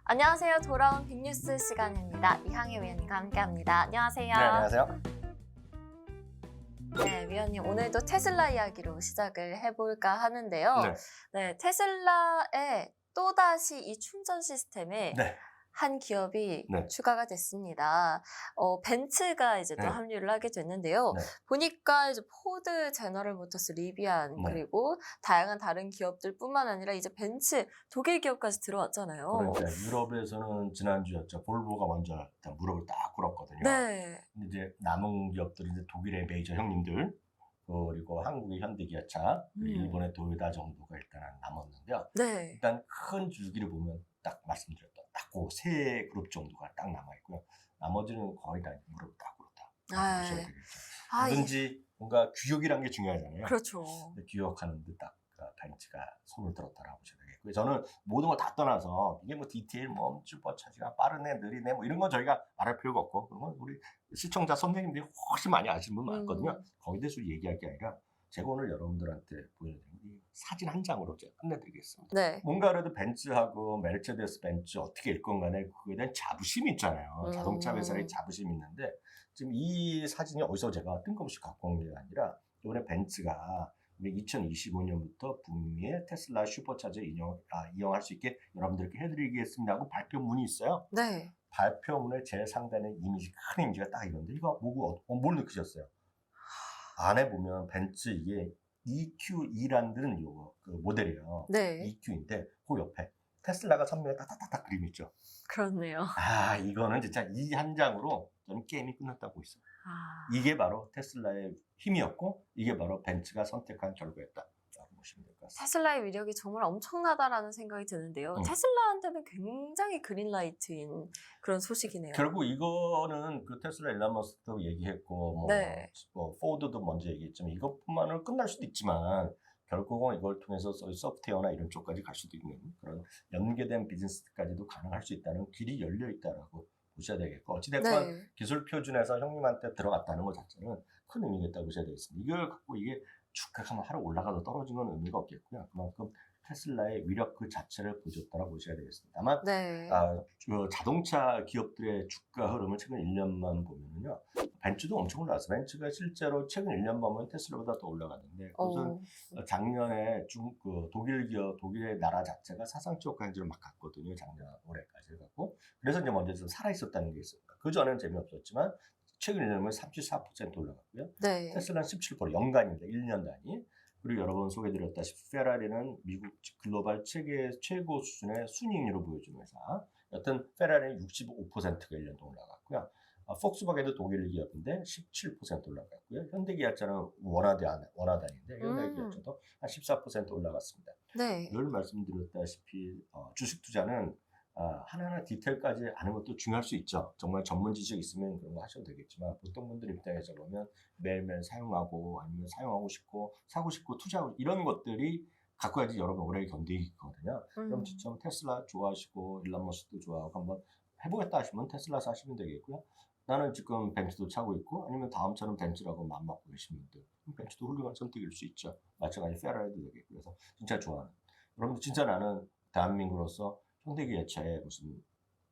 안녕하세요. 돌아온 빅뉴스 시간입니다. 이항희 위원님과 함께합니다. 안녕하세요. 네, 안녕하세요. 네, 위원님 오늘도 테슬라 이야기로 시작을 해볼까 하는데요. 네. 네, 테슬라의 또다시 이 충전 시스템에 네. 한 기업이 네. 추가가 됐습니다. 벤츠가 이제 또 네. 합류를 하게 됐는데요. 네. 보니까 이제 포드, 제너럴 모터스, 리비안 네. 그리고 다양한 다른 기업들뿐만 아니라 이제 벤츠 독일 기업까지 들어왔잖아요. 그러니까 유럽에서는 지난주였죠. 볼보가 먼저 일단 무릎을 딱 꿇었거든요. 네. 근데 이제 남은 기업들이 이제 독일의 메이저 형님들, 그리고 한국의 현대기아차, 그리고 일본의 도요타 정도가 일단은 남았는데요. 네. 일단 큰 줄기를 보면 딱 말씀드렸던 딱 그 세 그룹 정도가 딱 남아 있고요. 나머지는 거의 다 무릎을 딱 꿇었다. 보셔야 되겠죠. 뭐든지 뭔가 규격이란 게 중요하잖아요. 그렇죠. 규격하는 데 딱 벤츠가 손을 들었다라고 보셔야 되겠고요. 저는 모든 걸 다 떠나서 이게 뭐 디테일, 뭐 슈퍼차지가 빠르네, 느리네, 뭐 이런 건 저희가 말할 필요가 없고, 그런 건 우리 시청자 선생님들이 훨씬 많이 아시는 분 많거든요. 거기에 대해서 얘기할 게 아니라 제가 오늘 여러분들한테 보여드리는 이 사진 한 장으로 제가 끝내드리겠습니다. 네. 뭔가 그래도 벤츠하고 메르체데스 벤츠 어떻게 읽건 간에 그거에 대한 자부심이 있잖아요. 자동차 회사의 자부심이 있는데 지금 이 사진이 어디서 제가 뜬금없이 갖고 온 게 아니라 이번에 벤츠가 2025년부터 북미의 테슬라 슈퍼차저 이용할 수 있게 여러분들께 해드리겠습니다 하고 발표문이 있어요. 네. 발표문의 제일 상단에 이미지, 큰 이미지가 딱 이건데 이거 보고 뭘 느끼셨어요? 안에 보면 벤츠 이게 EQE라는 그 모델이에요. 네. EQ인데 그 옆에 테슬라가 선명하게 딱딱딱 그림 있죠. 그렇네요. 이거는 진짜 이 한 장으로 저는 게임이 끝났다고 있어요. 이게 바로 테슬라의 힘이었고 이게 바로 벤츠가 선택한 결과였다라고 보시면 될 것 같습니다. 테슬라의 위력이 정말 엄청나다라는 생각이 드는데요. 테슬라한테는 굉장히 그린라이트인 그런 소식이네요. 결국 이거는 그 테슬라 일론 머스크도 얘기했고 네. 뭐 포드도 먼저 얘기했지만 이것뿐만으로 끝날 수도 있지만 결국은 이걸 통해서 소프트웨어나 이런 쪽까지 갈 수도 있는 그런 연계된 비즈니스까지도 가능할 수 있다는 길이 열려 있다라고 보셔야 되겠고 어찌됐건 네. 기술 표준에서 형님한테 들어갔다는 것 자체는 큰 의미가 있다고 보셔야 되겠습니다. 이걸 갖고 이게 주가가 하루 올라가도 떨어진 건 의미가 없겠고요. 그만큼 테슬라의 위력 그 자체를 보여줬다고 보셔야 되겠습니다. 다만 네. 자동차 기업들의 주가 흐름을 최근 1년만 보면은요. 벤츠도 엄청 올라왔어요. 벤츠가 실제로 최근 1년 보면 테슬라보다 더 올라갔는데 그것은 작년에 독일 기업, 독일의 나라 자체가 사상적 강제로 막 갔거든요. 작년 올해까지 갖고. 그래서 이제 먼저 좀 살아있었다는 게 있습니다. 그 전에는 재미없었지만 최근 1년은 34% 올라갔고요. 네. 테슬라는 17% 연간입니다. 1년 단위. 그리고 여러분 소개드렸다시피 페라리는 미국 글로벌 최고 수준의 순이익률을 보여주는 회사. 여튼 페라리는 65%가 1년 동안 올라갔고요. 폭스바겐도 독일 기업인데 17% 올라갔고요. 현대기아차는 원화단인데 현대기아차도 한 14% 올라갔습니다. 네. 늘 말씀드렸다시피 주식 투자는 하나하나 디테일까지 아는 것도 중요할 수 있죠. 정말 전문 지식 있으면 그런 거 하셔도 되겠지만 보통 분들 입장에서 보면 매일매일 사용하고 아니면 사용하고 싶고 사고 싶고 투자하고 이런 것들이 갖고 가야지 여러분 오래 견디거든요. 그럼 지금 테슬라 좋아하시고 일론 머스크도 좋아하고 한번 해보겠다 하시면 테슬라 사시면 되겠고요. 나는 지금 벤츠도 차고 있고 아니면 다음처럼 벤츠라고 맘먹고 계신 분들 벤츠도 훌륭한 선택일 수 있죠. 마찬가지 페라리도 되겠고 그래서 진짜 좋아하는 여러분들 진짜 나는 대한민국으로서 현대기아차에 무슨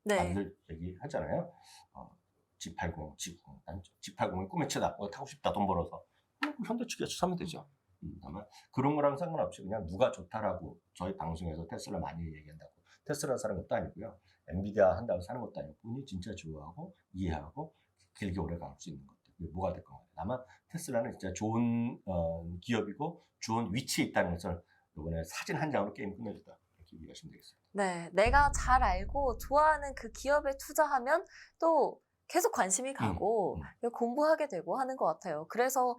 남들 얘기하잖아요. G80, G90. 난 G80이 꿈의 차다. 타고 싶다. 돈 벌어서. 현대기아차 사면 되죠. 다만 그런 거랑 상관없이 그냥 누가 좋다라고 저희 방송에서 테슬라 많이 얘기한다고 테슬라 사는 것도 아니고요. 엔비디아 한다고 사는 것도 아니고 본인이 진짜 좋아하고 이해하고 길게 오래 갈 수 있는 것들. 그게 뭐가 될 건가요? 다만 테슬라는 진짜 좋은 기업이고 좋은 위치에 있다는 것을 이번에 사진 한 장으로 게임 끝내줬다. 이렇게 이해하시면 되겠습니다. 네. 내가 잘 알고 좋아하는 그 기업에 투자하면 또 계속 관심이 가고 공부하게 되고 하는 것 같아요. 그래서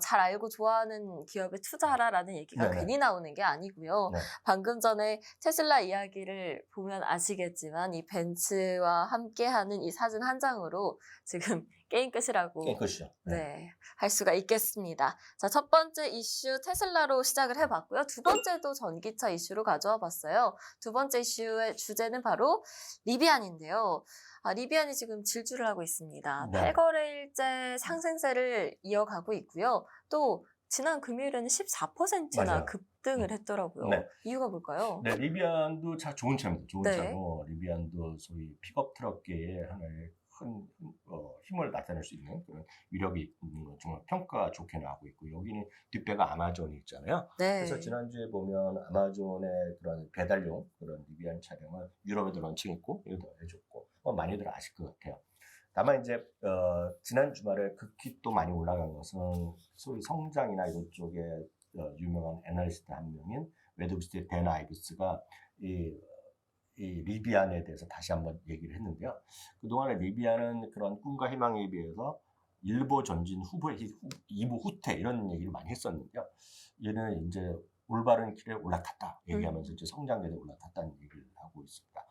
잘 알고 좋아하는 기업에 투자하라라는 얘기가 괜히 나오는 게 아니고요. 방금 전에 테슬라 이야기를 보면 아시겠지만 이 벤츠와 함께하는 이 사진 한 장으로 지금 게임 끝이라고 게임 끝이죠. 할 수가 있겠습니다. 자, 첫 번째 이슈 테슬라로 시작을 해봤고요. 두 번째도 전기차 이슈로 가져와 봤어요. 두 번째 이슈의 주제는 바로 리비안인데요. 리비안이 지금 질주를 하고 있습니다. 8거래일째 상승세를 이어가고 있고요. 또 지난 금요일에는 14%나 맞아요. 급등을 했더라고요. 네. 이유가 뭘까요? 네, 리비안도 좋은 차입니다. 좋은 네. 차고 리비안도 소위 픽업 트럭계의 하나의 큰 힘을 나타낼 수 있는 그런 위력이 있는 건 정말 평가 좋게 나오고 있고 여기는 뒷배가 아마존이 있잖아요. 네. 그래서 지난주에 보면 아마존의 그런 배달용 그런 리비안 차량을 유럽에도 런칭했고 이것도 해줬고 많이들 아실 것 같아요. 다만 이제 지난 주말에 극히 또 많이 올라간 것은 소위 성장이나 이런 쪽에 유명한 애널리스트 한 명인 웨더비스트의 댄 아이브스가 이 리비안에 대해서 다시 한번 얘기를 했는데요. 그동안에 리비안은 그런 꿈과 희망에 비해서 일보 전진 이보 후퇴 이런 얘기를 많이 했었는데요. 얘는 이제 올바른 길에 올라탔다 얘기하면서 이제 성장계에 올라탔다는 얘기를 하고 있습니다.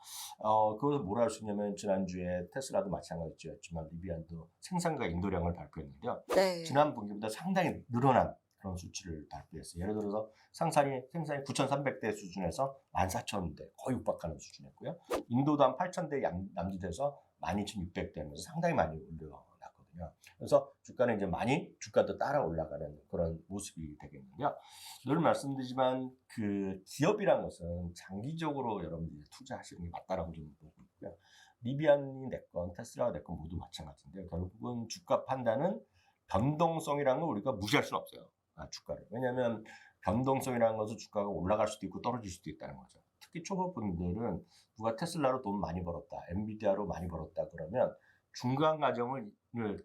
그것을 뭐라 할 수 있냐면 지난주에 테슬라도 마찬가지였지만 리비안도 생산과 인도량을 발표했는데요. 네. 지난 분기보다 상당히 늘어난 그런 수치를 발표했어요. 예를 들어서 생산이 9,300대 수준에서 14,000대 거의 육박하는 수준이었고요. 인도도 한 8,000대 남짓해서 12,600대 하면서 상당히 많이 올려놨거든요. 그래서 주가는 이제 많이 주가도 따라 올라가는 그런 모습이 되겠는데요. 늘 말씀드리지만 그 기업이란 것은 장기적으로 여러분들이 투자하시는 게 맞다라고 좀 보고 있고요. 리비안이 됐건 테슬라가 됐건 모두 마찬가지인데 결국은 주가 판단은 변동성이라는 걸 우리가 무시할 수는 없어요. 주가를. 왜냐하면 변동성이라는 것은 주가가 올라갈 수도 있고 떨어질 수도 있다는 거죠. 특히 초보분들은 누가 테슬라로 돈 많이 벌었다, 엔비디아로 많이 벌었다 그러면 중간 과정을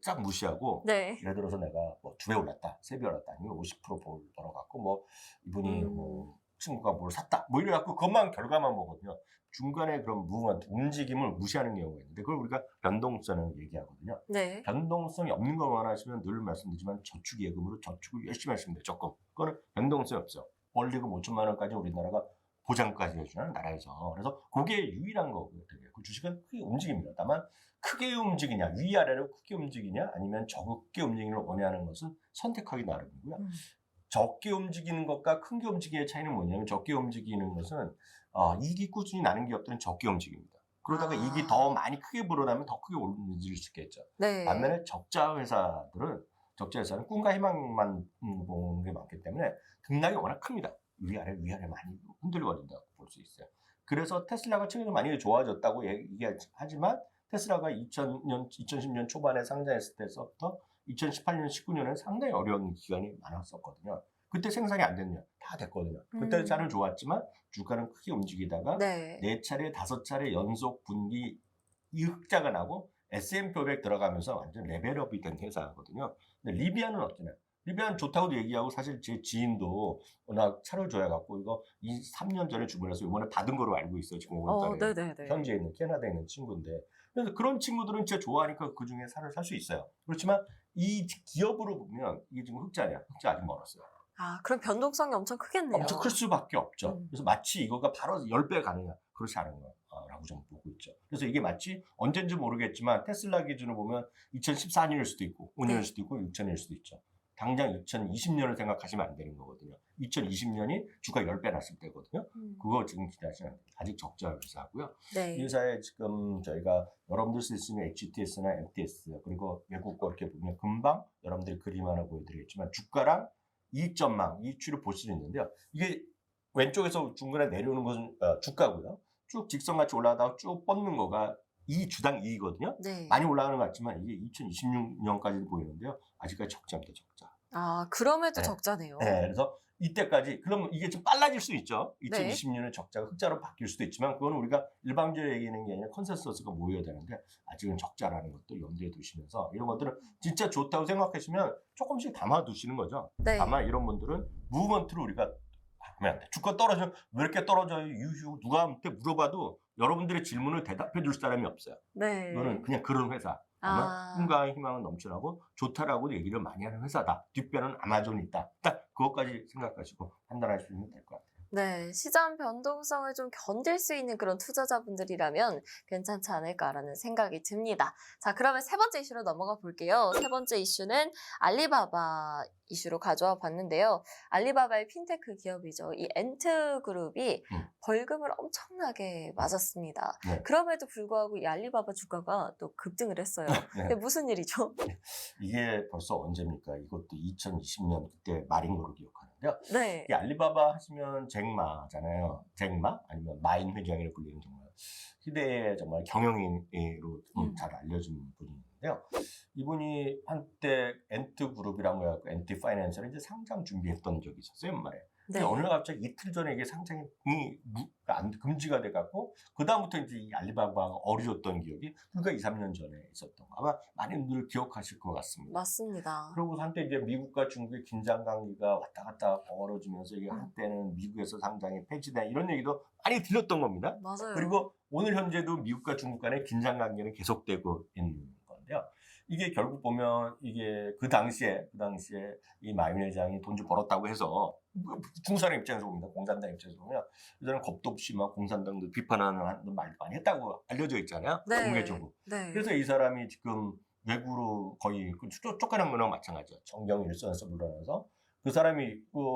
쫙 무시하고 네. 예를 들어서 내가 뭐 2배 올랐다, 3배 올랐다, 아니면 50% 벌어갖고 뭐 이분이 뭐 친구가 뭘 샀다, 뭐 이래갖고 그것만 결과만 보거든요. 중간에 그런 움직임을 무시하는 경우가 있는데 그걸 우리가 변동성을 얘기하거든요. 네. 변동성이 없는 거 원하시면 늘 말씀드리지만 저축예금으로 저축을 열심히 하시면 돼요. 조금. 그거는 변동성이 없어. 원리금 5천만 원까지 우리나라가 보장까지 해주는 나라에서. 그래서 그게 유일한 거거든요. 그 주식은 크게 움직입니다. 다만 크게 움직이냐, 위아래로 크게 움직이냐, 아니면 적게 움직이는 걸 원하는 것은 선택하기 나름이고요. 적게 움직이는 것과 큰 게 움직이는 차이는 뭐냐면 적게 움직이는 것은 이익이 꾸준히 나는 기업들은 적게 움직입니다. 그러다가 이익이 더 많이 크게 불어나면 더 크게 움직일 수 있겠죠. 네. 반면에 적자 회사는 꿈과 희망만 보는 게 많기 때문에 등락이 워낙 큽니다. 위아래 많이 흔들거린다고 볼 수 있어요. 그래서 테슬라가 최근에 많이 좋아졌다고 얘기하지만 테슬라가 2010년 초반에 상장했을 때부터 2018년, 19년에 상당히 어려운 기간이 많았었거든요. 그때 생산이 안 됐냐? 다 됐거든요. 그때 차는 좋았지만 주가는 크게 움직이다가 네. 4차례, 5차례 연속 분기 이 흑자가 나고 S&P 500 들어가면서 완전 레벨업이 된 회사거든요. 근데 리비안은 어떠냐? 리비안 좋다고도 얘기하고 사실 제 지인도 워낙 차를 줘야갖고 이거 3년 전에 주문해서 이번에 받은 거로 알고 있어요. 지금 5월달에 네네네. 현지에 있는 캐나다에 있는 친구인데 그래서 그런 친구들은 진짜 좋아하니까 그 중에 차를 살 수 있어요. 그렇지만 이 기업으로 보면 이게 지금 흑자냐? 흑자 아직 멀었어요. 그럼 변동성이 엄청 크겠네요. 엄청 클 수밖에 없죠. 그래서 마치 이거가 바로 10배 가느냐? 그렇지 않은 거라고 저는 보고 있죠. 그래서 이게 마치 언젠지 모르겠지만 테슬라 기준으로 보면 2014년일 수도 있고 5년일 수도 있고 6천일 수도 있죠. 당장 2020년을 생각하시면 안 되는 거거든요. 2020년이 주가 10배 났을 때거든요. 그거 지금 기대하시면 안 돼요. 아직 적자 회사고요. 네. 이 회사에 지금 저희가 여러분들 쓸 수 있는 HTS나 MTS 그리고 외국 거 이렇게 보면 금방 여러분들이 그림 하나 보여드리겠지만 주가랑 이익전망, 이익추이를 볼 수 있는데요. 이게 왼쪽에서 중간에 내려오는 것은 주가고요. 쭉 직선같이 올라가다가 쭉 뻗는 거가 이 주당 이익이거든요. 네. 많이 올라가는 것 같지만 이게 2026년까지는 보이는데요. 아직까지 적자입니다. 적자. 그럼에도 네. 적자네요. 네, 그래서 이때까지 그러면 이게 좀 빨라질 수 있죠. 네. 2020년에 적자가 흑자로 바뀔 수도 있지만 그건 우리가 일방적으로 얘기하는 게 아니라 컨센서스가 모여야 되는데 아직은 적자라는 것도 염두에 두시면서 이런 것들은 진짜 좋다고 생각하시면 조금씩 담아두시는 거죠. 네. 다만 이런 분들은 무브먼트로 우리가 하면 안 돼. 주가 떨어져 왜 이렇게 떨어져요? 유휴 누가한테 물어봐도 여러분들의 질문을 대답해 줄 사람이 없어요. 네. 이거는 그냥 그런 회사. 아마 꿈과 희망은 넘쳐나고 좋다라고 얘기를 많이 하는 회사다. 뒷배는 아마존이 있다. 딱 그것까지 생각하시고 판단하시면 될 것 같아요. 네, 시장 변동성을 좀 견딜 수 있는 그런 투자자분들이라면 괜찮지 않을까라는 생각이 듭니다. 자, 그러면 세 번째 이슈로 넘어가 볼게요. 세 번째 이슈는 알리바바 이슈로 가져와 봤는데요. 알리바바의 핀테크 기업이죠. 이 엔트그룹이 벌금을 엄청나게 맞았습니다. 네. 그럼에도 불구하고 이 알리바바 주가가 또 급등을 했어요. 네. 근데 무슨 일이죠? 이게 벌써 언제입니까? 이것도 2020년 그때 말인 걸로 기억하는데요. 네. 이 알리바바 하시면 잭마잖아요. 잭마 아니면 마인 회장이라고 불리는 정말 시대의 정말 경영인으로 잘 알려진 분이 있는데요. 이분이 한때 엔트그룹이라고 해갖고 엔트 파이낸셜에 이제 상장 준비했던 적이 있었어요, 말에. 네. 근데 어느 날 갑자기 이틀 전에 이게 상장이 금지가 돼갖고 그다음부터 이제 이 알리바바가 어려졌던 기억이 불과 2, 3년 전에 있었던 거 아마 많이들 기억하실 것 같습니다. 맞습니다. 그리고 한때 이제 미국과 중국의 긴장 관계가 왔다 갔다 벌어지면서 이게 한때는 미국에서 상장이 폐지된 이런 얘기도 많이 들렸던 겁니다. 맞아요. 그리고 오늘 현재도 미국과 중국 간의 긴장 관계는 계속되고 있는 건데요. 이게 결국 보면 이게 그 당시에 이 마윈 회장이 돈 좀 벌었다고 해서 중국 사람 입장에서 봅니다. 공산당 입장에서 보면 이들은 겁도 없이 막 공산당도 비판하는 말도 많이 했다고 알려져 있잖아요. 네. 공개적으로. 네. 그래서 이 사람이 지금 외국으로 거의 쫓겨난 거랑 마찬가지죠. 정경 일선에서 물러나서 그 사람이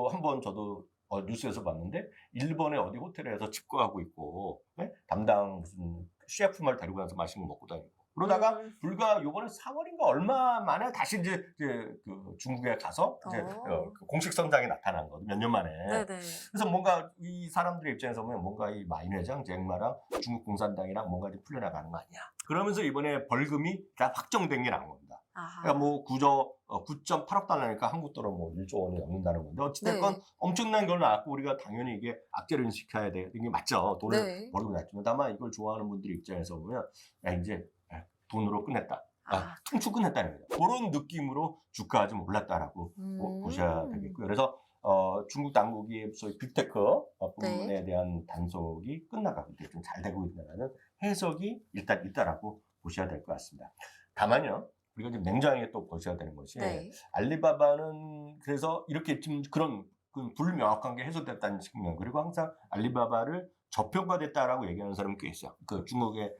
한번 저도 뉴스에서 봤는데 일본의 어디 호텔에서 집거하고 있고 네? 담당 무슨 셰프를 데리고 가서 맛있는 거 먹고 다니고 그러다가 불과 요번에 4월인가 얼마 만에 다시 이제 그 중국에 가서 이제 그 공식 선장이 나타난 거죠. 몇 년 만에. 네네. 그래서 뭔가 이 사람들의 입장에서 보면 뭔가 이 마인 회장, 잭마랑 중국 공산당이랑 뭔가 좀 풀려나가는 거 아니야. 그러면서 이번에 벌금이 다 확정된 게 나온 겁니다. 아하. 그러니까 뭐 9.8억 달러니까 한국 돈으로 뭐 1조 원이 넘는다는 건데 어찌됐건 네. 엄청난 걸 나왔고 우리가 당연히 이게 악재를 인식해야 되는 게 맞죠. 돈을 네. 벌금 났지만 다만 이걸 좋아하는 분들 입장에서 보면 야 이제 돈으로 끝냈다. 퉁쳐 끝냈다는 거죠. 그런 느낌으로 주가가 좀 올랐다라고 보셔야 되겠고요. 그래서 중국 당국이 소위 빅테크 부분에 네. 대한 단속이 끝나가고 좀 잘 되고 있다는 해석이 일단 있다라고 보셔야 될 것 같습니다. 다만요. 우리가 좀 냉정하게 또 보셔야 되는 것이 네. 알리바바는 그래서 이렇게 좀 그런 불명확한 게 해소됐다는 측면 그리고 항상 알리바바를 저평가됐다라고 얘기하는 사람이 꽤 있어요. 그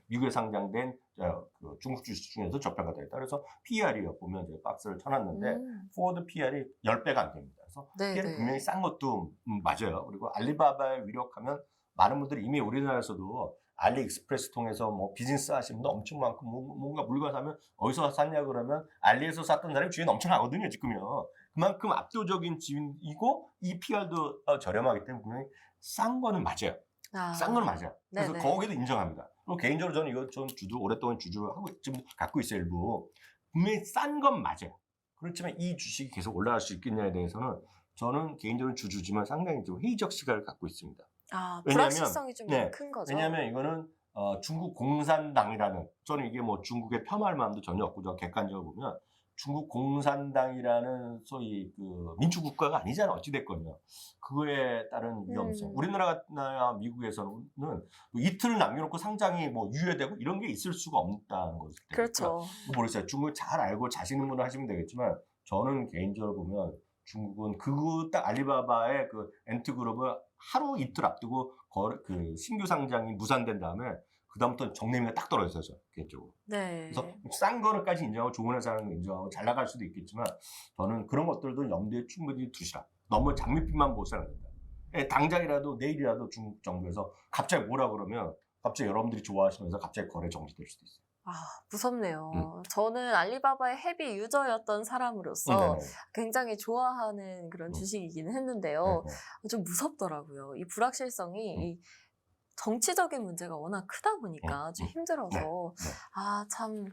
미국에 상장된 그 중국 주식 중에서 저평가됐다. 그래서 PR이 보면 이제 박스를 쳐놨는데 포워드 PR이 10배가 안 됩니다. 그래서 네, PR이 네. 분명히 싼 것도 맞아요. 그리고 알리바바에 위력하면 많은 분들이 이미 우리나라에서도 알리익스프레스 통해서 뭐 비즈니스 하시는 분 엄청 많고 뭔가 물건 사면 어디서 샀냐 그러면 알리에서 샀던 사람이 주인 엄청나거든요 지금요. 그만큼 압도적인 지위이고 이 PR도 저렴하기 때문에 분명히 싼 거는 맞아요. 싼 건 맞아요. 그래서 네네. 거기도 인정합니다. 그리고 개인적으로 저는 이거 좀 오랫동안 주주를 하고 지금 갖고 있어요 일부. 분명히 싼 건 맞아요. 그렇지만 이 주식이 계속 올라갈 수 있겠냐에 대해서는 저는 개인적으로 주주지만 상당히 좀 회의적 시각을 갖고 있습니다. 불확실성이 좀 네, 큰 거죠. 왜냐하면 이거는 중국 공산당이라는 저는 이게 뭐 중국에 폄하할 마음도 전혀 없고 저 객관적으로 보면 중국 공산당이라는 소위 그 민주국가가 아니잖아 어찌됐건요. 그거에 따른 위험성. 우리나라나 미국에서는 뭐 이틀을 남겨놓고 상장이 뭐 유예되고 이런 게 있을 수가 없다는 거죠. 그렇죠. 모르겠어요. 중국을 잘 알고 자신 있는 분은 하시면 되겠지만 저는 개인적으로 보면 중국은 딱 알리바바의 그 엔트그룹을 하루 이틀 앞두고 그 신규 상장이 무산된 다음에 그다음부터 정내미가 딱 떨어져요, 저 개인적으로. 네. 그래서 싼 거는까지 인정하고 좋은 회사는 인정하고 잘 나갈 수도 있겠지만 저는 그런 것들도 염두에 충분히 두시라. 너무 장밋빛만 보셔야 된다. 당장이라도 내일이라도 중국 정부에서 갑자기 뭐라 그러면 갑자기 여러분들이 좋아하시면서 갑자기 거래 정지될 수도 있어요. 무섭네요. 저는 알리바바의 헤비 유저였던 사람으로서 네네. 굉장히 좋아하는 그런 주식이기는 했는데요. 네네. 좀 무섭더라고요. 이 불확실성이 이 정치적인 문제가 워낙 크다 보니까 좀 힘들어서 참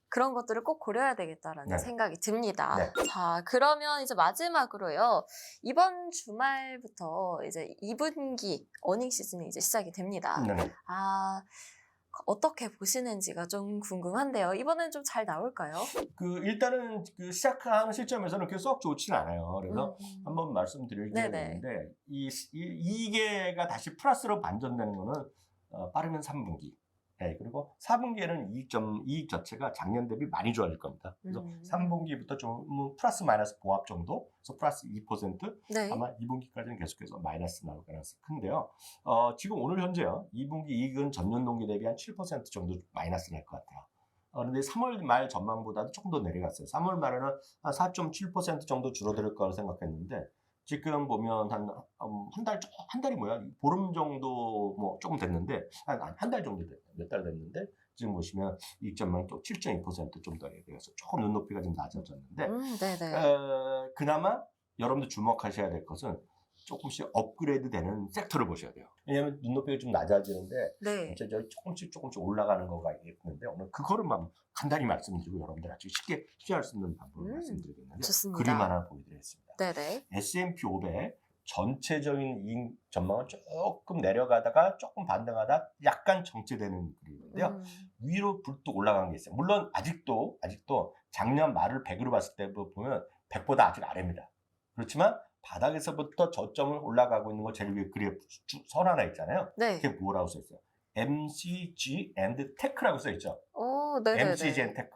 그런 것들을 꼭 고려해야 되겠다라는 네. 생각이 듭니다. 네. 자, 그러면 이제 마지막으로요. 이번 주말부터 이제 2분기 어닝 시즌이 이제 시작이 됩니다. 네네. 어떻게 보시는지가 좀 궁금한데요. 이번엔 좀 잘 나올까요? 일단은 시작하는 시점에서는 그렇게 썩 좋지는 않아요. 그래서 한번 말씀드리려고 네네. 했는데 이게가 다시 플러스로 반전되는 거는 빠르면 3분기. 네, 그리고 4분기에는 이익 자체가 작년 대비 많이 좋아질 겁니다. 그래서 3분기부터 좀 플러스 마이너스 보합 정도, 그래서 플러스 2%, 네. 아마 2분기까지는 계속해서 마이너스 나올 가능성이 큰데요. 지금 오늘 현재요, 2분기 이익은 전년 동기 대비 한 7% 정도 마이너스 날 것 같아요. 그런데 3월 말 전망보다도 조금 더 내려갔어요. 3월 말에는 한 4.7% 정도 줄어들 거라고 생각했는데 지금 보면 한 달이 뭐야? 보름 정도 뭐 조금 됐는데 한 달 정도 됐어요. 몇 달 됐는데 지금 보시면 이익 전망이 또 7.2%좀 더 내려가서 조금 눈높이가 좀 낮아졌는데 네네. 그나마 여러분들 주목하셔야 될 것은 조금씩 업그레이드 되는 섹터를 보셔야 돼요. 왜냐하면 눈높이가 좀 낮아지는데 네. 이제 조금씩 올라가는 거가 있는데 오늘 그거를만 간단히 말씀드리고 여러분들 아주 쉽게 피할 수 있는 방법을 말씀드리겠는데 좋습니다. 그림 하나 보여드리겠습니다. 네네. S&P 500 전체적인 이익 전망은 조금 내려가다가 조금 반등하다 약간 정체되는 그림인데요. 위로 불뚝 올라간 게 있어요. 물론 아직도 작년 말을 100으로 봤을 때 보면 100보다 아직 아래입니다. 그렇지만 바닥에서부터 저점을 올라가고 있는 거 제일 위에 그래프 선 하나 있잖아요. 네. 그게 뭐라고 써 있어요? MCG and Tech라고 써 있죠. 네네네. MCG and Tech.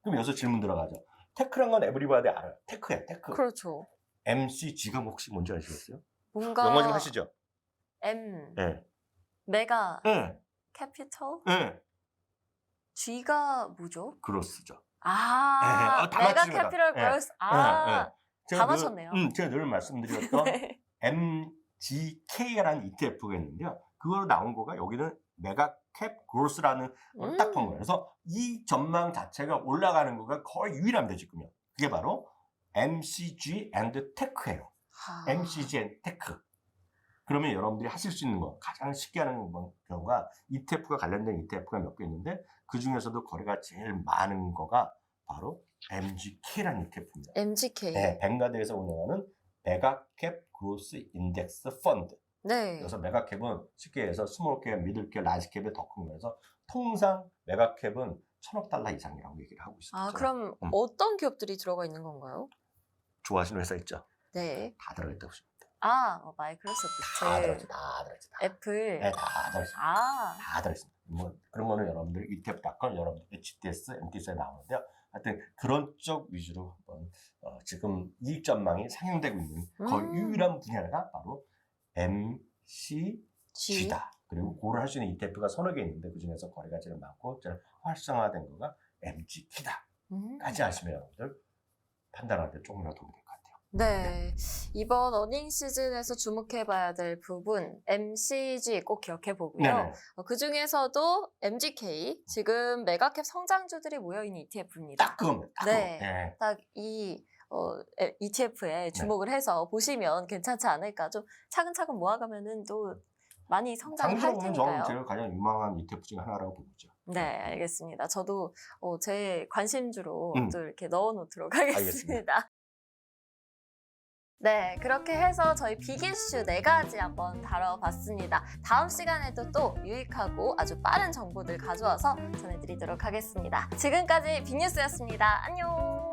그럼 여기서 질문 들어가죠. 테크란 건 에브리바디 알아요. 테크예요, 테크. 그렇죠. MCG가 혹시 뭔지 아시겠어요? 뭔가 영어 좀 하시죠. M 네. 메가 네. 캐피털 네. G가 뭐죠? 그로스죠. 다 메가 맞추십니다. 캐피털 네. 그로스. 다 맞췄네요. 제가 늘 말씀드렸던 네. MGK라는 ETF가 있는데요. 그거로 나온 거가 여기는 메가캡 그로스라는 걸 딱 본 거예요. 그래서 이 전망 자체가 올라가는 거가 거의 유일합니다, 지금요. 그게 바로 MCG and Tech예요. MCG and Tech. 그러면 여러분들이 하실 수 있는 거, 가장 쉽게 하는 경우가 ETF가 관련된 ETF가 몇 개 있는데 그 중에서도 거래가 제일 많은 거가 바로 MGK라는 ETF입니다. MGK. 네, 뱅가드에서 운영하는 메가캡 그로스 인덱스 펀드. 네. 그래서 메가캡은 쉽게 해서 스몰캡, 미들캡, 라지캡에 더 큰 거여서 통상 메가캡은 1,000억 달러 이상이라고 얘기를 하고 있습니다. 그럼 어떤 기업들이 들어가 있는 건가요? 좋아하시는 회사 있죠? 네. 다 들어있다고 보시면 돼요. 마이크로소프트, 다 들어있죠. 애플. 네, 다 들어있습니다. 다 들어있습니다. 뭐 그런 거는 여러분들 ETF.com, 여러분들 HTS, MTS에 나오는데요. 하여튼 그런 쪽 위주로 한번 지금 이익 전망이 상향되고 있는 거의 유일한 분야가 바로 MCG다. 그리고 고를 할 수 있는 ETF가 서너 개 있는데 그 중에서 거래가 제일 많고 제일 활성화된 거가 MGK다. 까지 아시면 여러분들 판단하는데 조금이라도 도움이 될 것 같아요. 네. 이번 어닝 시즌에서 주목해봐야 될 부분 MCG 꼭 기억해보고요. 그 중에서도 MGK, 지금 메가캡 성장주들이 모여있는 ETF입니다. 딱 그겁니다. 네. 딱 이 ETF에 주목을 해서 보시면 괜찮지 않을까. 좀 차근차근 모아가면은 또 많이 성장할 장기적으로 테니까요. 저는 제가 가장 유망한 ETF 중에 하나라고 보고 있죠. 네, 알겠습니다. 저도 제 관심주로 또 이렇게 넣어놓도록 하겠습니다. 알겠습니다. 네, 그렇게 해서 저희 빅이슈 4가지 한번 다뤄봤습니다. 다음 시간에도 또 유익하고 아주 빠른 정보들 가져와서 전해드리도록 하겠습니다. 지금까지 빅뉴스였습니다. 안녕!